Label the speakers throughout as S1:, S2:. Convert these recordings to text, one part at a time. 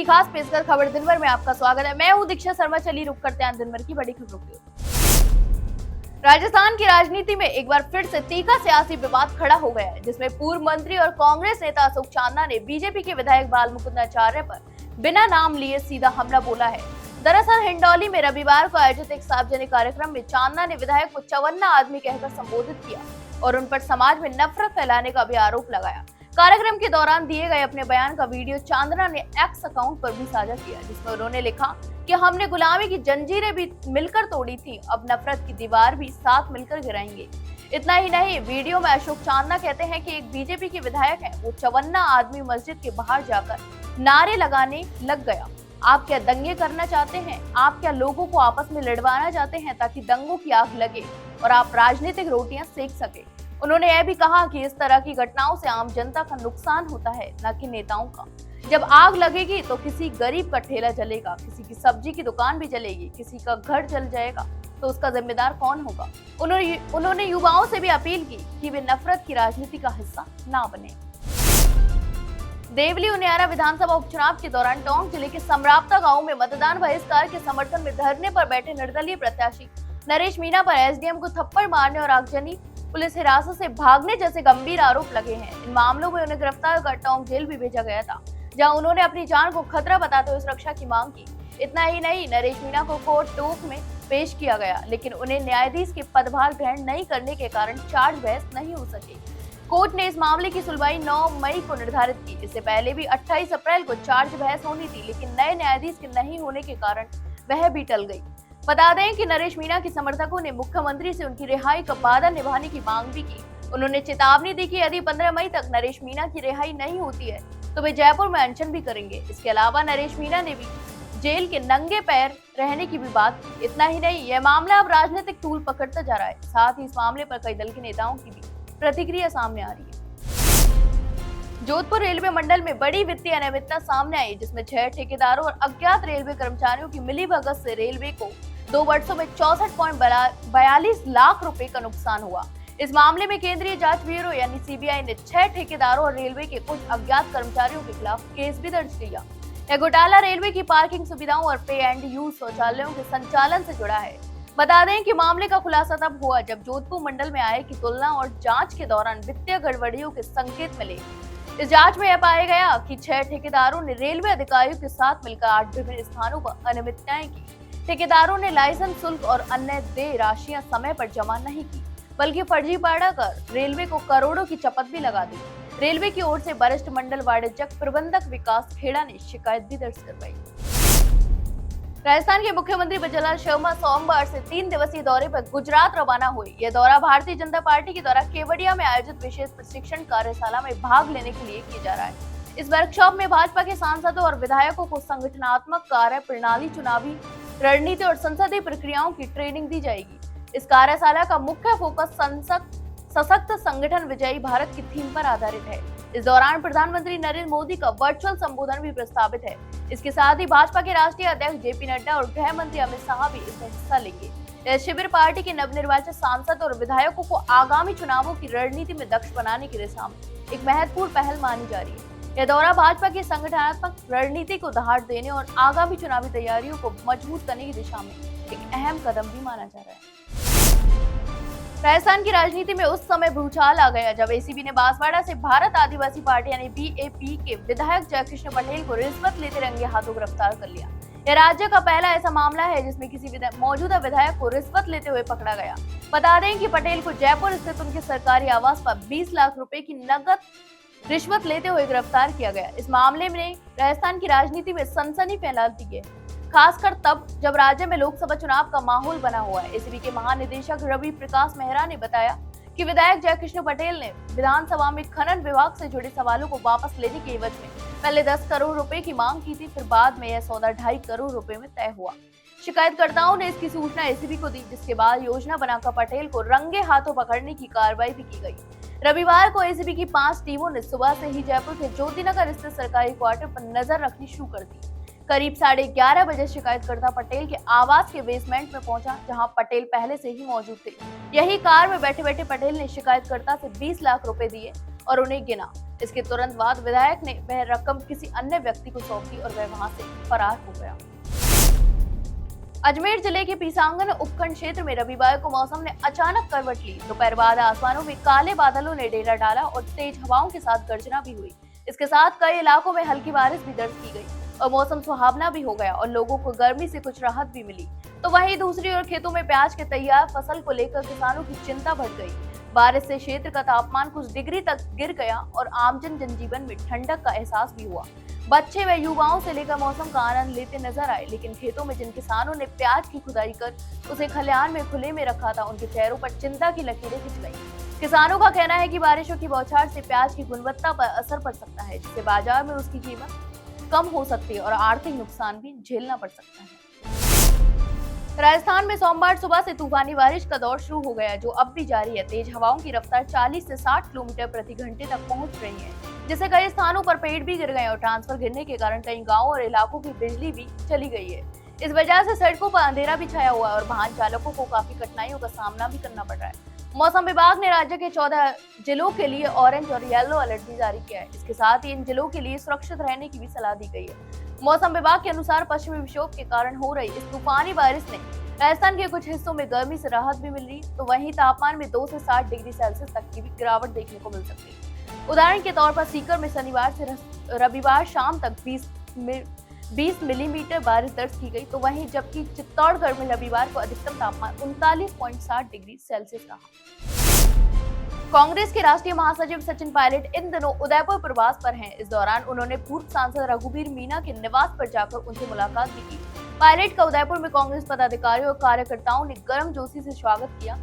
S1: की खास पेशकश खबर दिन भर में आपका स्वागत है। मैं हूं दीक्षा शर्मा। चलिए रुक करते हैं दिन भर की बड़ी खबरों की ओर। राजस्थान की राजनीति में एक बार फिर से तीखा सियासी विवाद खड़ा हो गया है, जिसमें पूर्व मंत्री और कांग्रेस नेता अशोक चांदना ने बीजेपी के विधायक बाल मुकुंद आचार्य पर बिना नाम लिए सीधा हमला बोला है। दरअसल हिंडौली में रविवार को आयोजित एक सार्वजनिक कार्यक्रम में चांदना ने विधायक को चवन्ना आदमी कहकर संबोधित किया और उन पर समाज में नफरत फैलाने का भी आरोप लगाया। कार्यक्रम के दौरान दिए गए अपने बयान का वीडियो चांदना ने एक्स अकाउंट पर भी साझा किया, जिसमें उन्होंने लिखा कि हमने गुलामी की जंजीरें भी मिलकर तोड़ी थी, अब नफरत की दीवार भी साथ मिलकर गिराएंगे। इतना ही नहीं, वीडियो में अशोक चांदना कहते हैं कि एक बीजेपी के विधायक है, वो चवन्ना आदमी मस्जिद के बाहर जाकर नारे लगाने लग गया। आप क्या दंगे करना चाहते हैं? आप क्या लोगों को आपस में लड़वाना चाहते हैं ताकि दंगों की आग लगे और आप राजनीतिक रोटियां सेक सके? उन्होंने यह भी कहा कि इस तरह की घटनाओं से आम जनता का नुकसान होता है, न कि नेताओं का। जब आग लगेगी तो किसी गरीब का ठेला जलेगा, किसी की सब्जी की दुकान भी जलेगी, किसी का घर जल जाएगा, तो उसका जिम्मेदार कौन होगा? उन्होंने युवाओं से भी अपील की कि वे नफरत की राजनीति का हिस्सा ना बने। देवली उनियारा विधानसभा उपचुनाव के दौरान टोंक जिले के समराप्ता गांव में मतदान बहिष्कार के समर्थन में धरने पर बैठे निर्दलीय प्रत्याशी नरेश मीणा पर एसडीएम को थप्पड़ मारने और आगजनी, पुलिस हिरासत से भागने जैसे गंभीर आरोप लगे हैं। इन मामलों में उन्हें गिरफ्तार कर टोंक जेल भी भेजा गया था, जहां उन्होंने अपनी जान को खतरा बताते हुए सुरक्षा की मांग की। इतना ही नहीं, नरेश मीणा को कोर्ट टोंक में पेश किया गया, लेकिन उन्हें न्यायाधीश के पदभार ग्रहण नहीं करने के कारण चार्ज बहस नहीं हो सकी। कोर्ट ने इस मामले की सुनवाई 9 मई को निर्धारित की। इससे पहले भी 28 अप्रैल को चार्ज बहस होनी थी, लेकिन नए न्यायाधीश के नहीं होने के कारण वह भी टल गई। बता दें कि नरेश मीणा के समर्थकों ने मुख्यमंत्री से उनकी रिहाई का वादा निभाने की मांग भी की। उन्होंने चेतावनी दी कि यदि 15 मई तक नरेश मीणा की रिहाई नहीं होती है तो वे जयपुर में अनशन भी करेंगे। इसके अलावा नरेश मीणा ने भी जेल के नंगे पैर रहने की भी बात की। इतना ही नहीं, यह मामला अब राजनीतिक तूल पकड़ता जा रहा है। साथ ही इस मामले पर कई दल के नेताओं की भी प्रतिक्रिया सामने आ रही है। जोधपुर रेलवे मंडल में बड़ी वित्तीय अनियमितता सामने आई, जिसमें 6 ठेकेदारों और अज्ञात रेलवे कर्मचारियों की मिलीभगत से रेलवे को 2 वर्षों में 64.42 लाख रुपए का नुकसान हुआ। इस मामले में केंद्रीय जांच ब्यूरो यानी सीबीआई ने 6 ठेकेदारों और रेलवे के कुछ अज्ञात कर्मचारियों के खिलाफ केस भी दर्ज किया। यह घोटाला रेलवे की पार्किंग सुविधाओं और पे एंड यूज शौचालयों के संचालन से जुड़ा है। बता दें कि मामले का खुलासा तब हुआ जब जोधपुर मंडल में आय की तुलना और जांच के दौरान वित्तीय गड़बड़ियों के संकेत मिले। इस जांच में यह पाया गया कि 6 ठेकेदारों ने रेलवे अधिकारियों के साथ मिलकर 8 विभिन्न स्थानों पर अनियमितताएं की। ठेकेदारों ने लाइसेंस शुल्क और अन्य देय राशियां समय पर जमा नहीं की, बल्कि फर्जीवाड़ा कर रेलवे को करोड़ों की चपत भी लगा दी। रेलवे की ओर से वरिष्ठ मंडल वाणिज्यक प्रबंधक विकास खेड़ा ने शिकायत भी दर्ज करवाई। राजस्थान के मुख्यमंत्री बजरलाल शर्मा सोमवार से 3 दिवसीय दौरे पर गुजरात रवाना हुए। यह दौरा भारतीय जनता पार्टी के द्वारा केवड़िया में आयोजित विशेष प्रशिक्षण कार्यशाला में भाग लेने के लिए किया जा रहा है। इस वर्कशॉप में भाजपा के सांसदों और विधायकों को संगठनात्मक कार्य प्रणाली, चुनावी रणनीति और संसदीय प्रक्रियाओं की ट्रेनिंग दी जाएगी। इस कार्यशाला का मुख्य फोकस सशक्त संगठन विजयी भारत की थीम पर आधारित है। इस दौरान प्रधानमंत्री नरेंद्र मोदी का वर्चुअल संबोधन भी प्रस्तावित है। इसके साथ ही भाजपा के राष्ट्रीय अध्यक्ष जेपी नड्डा और गृह मंत्री अमित शाह भी इसमें हिस्सा लेंगे। यह शिविर पार्टी के नवनिर्वाचित सांसद और विधायकों को आगामी चुनावों की रणनीति में दक्ष बनाने की दिशा में एक महत्वपूर्ण पहल मानी जा रही है। यह दौरा भाजपा की संगठनात्मक रणनीति को दहाड़ देने और आगामी चुनावी तैयारियों को मजबूत करने की दिशा में एक अहम कदम भी माना जा रहा है। राजस्थान की राजनीति में उस समय भूचाल आ गया जब एसीबी ने बांसवाड़ा से भारत आदिवासी पार्टी यानी बीएपी के विधायक जयकृष्ण पटेल को रिश्वत लेते रंगे हाथों गिरफ्तार कर लिया। यह राज्य का पहला ऐसा मामला है जिसमें किसी मौजूदा विधायक को रिश्वत लेते हुए पकड़ा गया। बता दें कि पटेल को जयपुर स्थित उनके सरकारी आवास पर 20 लाख रुपए की नकद रिश्वत लेते हुए गिरफ्तार किया गया। इस मामले में राजस्थान की राजनीति में सनसनी फैला दी है, खासकर तब जब राज्य में लोकसभा चुनाव का माहौल बना हुआ है। एसीबी के महानिदेशक रवि प्रकाश मेहरा ने बताया कि विधायक जयकृष्ण पटेल ने विधानसभा में खनन विभाग से जुड़े सवालों को वापस लेने के एवज में पहले 10 करोड़ रुपए की मांग की थी, फिर बाद में यह सौदा 2.5 करोड़ रुपए में तय हुआ। शिकायतकर्ताओं ने इसकी सूचना एसीबी को दी, जिसके बाद योजना बनाकर पटेल को रंगे हाथों पकड़ने की कार्रवाई भी की गई। रविवार को एसीबी की 5 टीमों ने सुबह से ही जयपुर के ज्योतिनगर स्थित सरकारी क्वार्टर पर नजर रखनी शुरू कर दी। करीब 11:30 बजे शिकायतकर्ता पटेल के आवास के बेसमेंट में पहुंचा, जहां पटेल पहले से ही मौजूद थे। यही कार में बैठे बैठे पटेल ने शिकायतकर्ता से 20 लाख रुपए दिए और उन्हें गिना। इसके तुरंत बाद विधायक ने वह रकम किसी अन्य व्यक्ति को सौंप दी और वह वहां से फरार हो गया। अजमेर जिले के पीसांगन उपखंड क्षेत्र में रविवार को मौसम ने अचानक करवट ली। दोपहर बाद आसमानों में काले बादलों ने डेरा डाला और तेज हवाओं के साथ गर्जना भी हुई। इसके साथ कई इलाकों में हल्की बारिश भी दर्ज की गई और मौसम सुहावना भी हो गया और लोगों को गर्मी से कुछ राहत भी मिली। तो वहीं दूसरी ओर खेतों में प्याज के तैयार फसल को लेकर किसानों की चिंता बढ़ गई। बारिश से क्षेत्र का तापमान कुछ डिग्री तक गिर गया और आमजन जनजीवन में ठंडक का एहसास भी हुआ। बच्चे व युवाओं से लेकर मौसम का आनंद लेते नजर आए, लेकिन खेतों में जिन किसानों ने प्याज की खुदाई कर उसे खलिहान में खुले में रखा था, उनके चेहरों पर चिंता की लकीरें खिंच गईं। किसानों का कहना है कि बारिशों की बौछार से प्याज की गुणवत्ता पर असर पड़ सकता है, जिससे बाजार में उसकी कीमत कम हो सकती है और आर्थिक नुकसान भी झेलना पड़ सकता है। राजस्थान में सोमवार सुबह से तूफानी बारिश का दौर शुरू हो गया, जो अब भी जारी है। तेज हवाओं की रफ्तार 40 से 60 किलोमीटर प्रति घंटे तक पहुंच रही है, जिससे कई स्थानों पर पेड़ भी गिर गए और ट्रांसफर गिरने के कारण कई गांवों और इलाकों की बिजली भी चली गई है। इस वजह से सड़कों पर अंधेरा भी छाया हुआ है और वाहन चालकों को काफी कठिनाइयों का सामना भी करना पड़ रहा है। मौसम विभाग ने राज्य के 14 जिलों के लिए ऑरेंज और येलो अलर्ट भी जारी किया है। इसके साथ ही इन जिलों के लिए सुरक्षित रहने की भी सलाह दी गई है। मौसम विभाग के अनुसार पश्चिमी विक्षोभ के कारण हो रही इस तूफानी बारिश ने राजस्थान के कुछ हिस्सों में गर्मी से राहत भी मिल रही, तो वहीं तापमान में 2 से 7 डिग्री सेल्सियस तक की भी गिरावट देखने को मिल सकती है। उदाहरण के तौर पर सीकर में शनिवार से रविवार शाम तक 20 मिलीमीटर बारिश दर्ज की गई, तो वहीं जबकि चित्तौड़गढ़ में रविवार को अधिकतम तापमान 39.7 डिग्री सेल्सियस रहा। कांग्रेस के राष्ट्रीय महासचिव सचिन पायलट इन दिनों उदयपुर प्रवास पर हैं। इस दौरान उन्होंने पूर्व सांसद रघुवीर मीणा के निवास पर जाकर उनसे मुलाकात भी की। पायलट का उदयपुर में कांग्रेस पदाधिकारियों और कार्यकर्ताओं ने गर्मजोशी से स्वागत किया।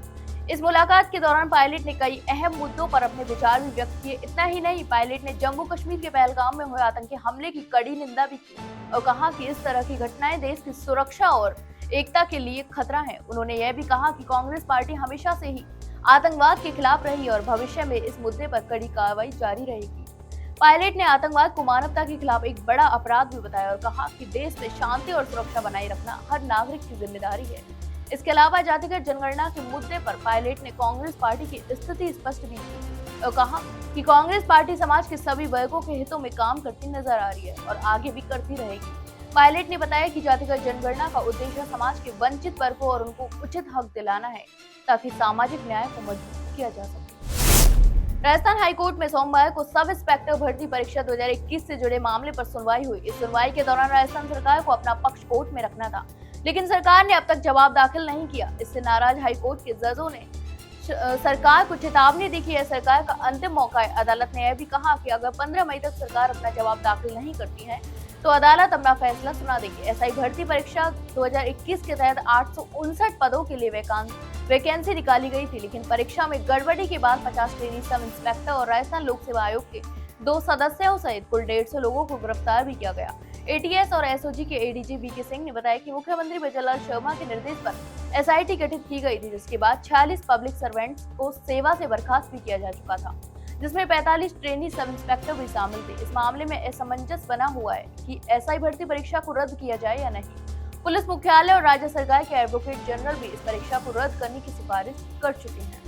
S1: इस मुलाकात के दौरान पायलट ने कई अहम मुद्दों पर अपने विचार भी व्यक्त किए। इतना ही नहीं, पायलट ने जम्मू कश्मीर के पहलगाम में हुए आतंकी हमले की कड़ी निंदा भी की और कहा कि इस तरह की घटनाएं देश की सुरक्षा और एकता के लिए खतरा है। उन्होंने यह भी कहा कि कांग्रेस पार्टी हमेशा से ही आतंकवाद के खिलाफ रही और भविष्य में इस मुद्दे पर कड़ी कार्रवाई जारी रहेगी। पायलट ने आतंकवाद को मानवता के खिलाफ एक बड़ा अपराध भी बताया और कहा कि देश में शांति और सुरक्षा बनाए रखना हर नागरिक की जिम्मेदारी है। इसके अलावा जातिगत जनगणना के मुद्दे पर पायलट ने कांग्रेस पार्टी की स्थिति स्पष्ट भी की और कहा कि कांग्रेस पार्टी समाज के सभी वर्गों के हितों में काम करती नजर आ रही है और आगे भी करती रहेगी। पायलट ने बताया कि जातिगत जनगणना का उद्देश्य समाज के वंचित वर्गों और उनको उचित हक दिलाना है, ताकि सामाजिक न्याय को मजबूत किया जा सके। राजस्थान हाईकोर्ट में सोमवार को सब इंस्पेक्टर भर्ती परीक्षा 2021 से जुड़े मामले पर सुनवाई हुई। इस सुनवाई के दौरान राजस्थान सरकार को अपना पक्ष कोर्ट में रखना था, लेकिन सरकार ने अब तक जवाब दाखिल नहीं किया। इससे नाराज हाईकोर्ट के जजों ने सरकार को चेतावनी दी कि यह सरकार का अंतिम मौका है। अदालत ने यह भी कहा कि अगर 15 मई तक सरकार अपना जवाब दाखिल नहीं करती है तो अदालत अपना फैसला सुना देगी। एसआई भर्ती परीक्षा 2021 के तहत 859 पदों के लिए वैकेंसी निकाली गई थी, लेकिन परीक्षा में गड़बड़ी के बाद 50 ट्रेनी सब इंस्पेक्टर और राजस्थान लोक सेवा आयोग के 2 सदस्यों सहित कुल 150 लोगों को गिरफ्तार भी किया गया। एटीएस और एसओजी के एडीजी वीके सिंह ने बताया कि मुख्यमंत्री बिजयलाल शर्मा के निर्देश पर एसआईटी गठित की गई थी, जिसके बाद 46 पब्लिक सर्वेंट्स को सेवा से बर्खास्त भी किया जा चुका था, जिसमें 45 ट्रेनी सब इंस्पेक्टर भी शामिल थे। इस मामले में असमंजस बना हुआ है कि एसआई भर्ती परीक्षा को रद्द किया जाए या नहीं। पुलिस मुख्यालय और राज्य सरकार के एडवोकेट जनरल भी इस परीक्षा को रद्द करने की सिफारिश कर चुके हैं।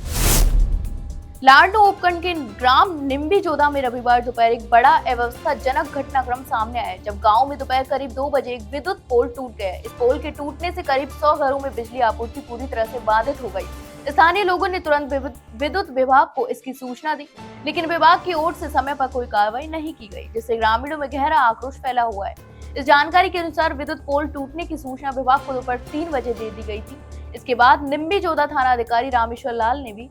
S1: लाडनू उपखंड के ग्राम निम्बी जोधा में रविवार दोपहर एक बड़ा अव्यवस्थाजनक घटनाक्रम सामने आया, जब गांव में दोपहर करीब 2 बजे एक विद्युत पोल टूट गया। इस पोल के टूटने से करीब 100 घरों में बिजली आपूर्ति पूरी तरह से बाधित हो गई। स्थानीय लोगों ने तुरंत विद्युत विभाग को इसकी सूचना दी, लेकिन विभाग की ओर से समय पर कोई कार्रवाई नहीं की गई, जिससे ग्रामीणों में गहरा आक्रोश फैला हुआ है। इस जानकारी के अनुसार विद्युत पोल टूटने की सूचना विभाग को दोपहर 3 बजे दे दी गई थी। इसके बाद निम्बी जोधा थाना अधिकारी रामेश्वर लाल ने भी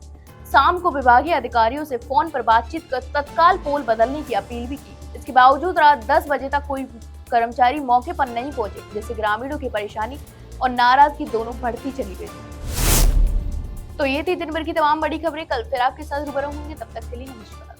S1: शाम को विभागीय अधिकारियों से फोन पर बातचीत कर तत्काल पोल बदलने की अपील भी की। इसके बावजूद रात 10 बजे तक कोई कर्मचारी मौके पर नहीं पहुंचे, जिससे ग्रामीणों की परेशानी और नाराजगी दोनों बढ़ती चली गई। तो ये थी दिन भर की तमाम बड़ी खबरें। कल फिर आपके साथ रूबरू होंगे, तब तक के लिए नमस्कार।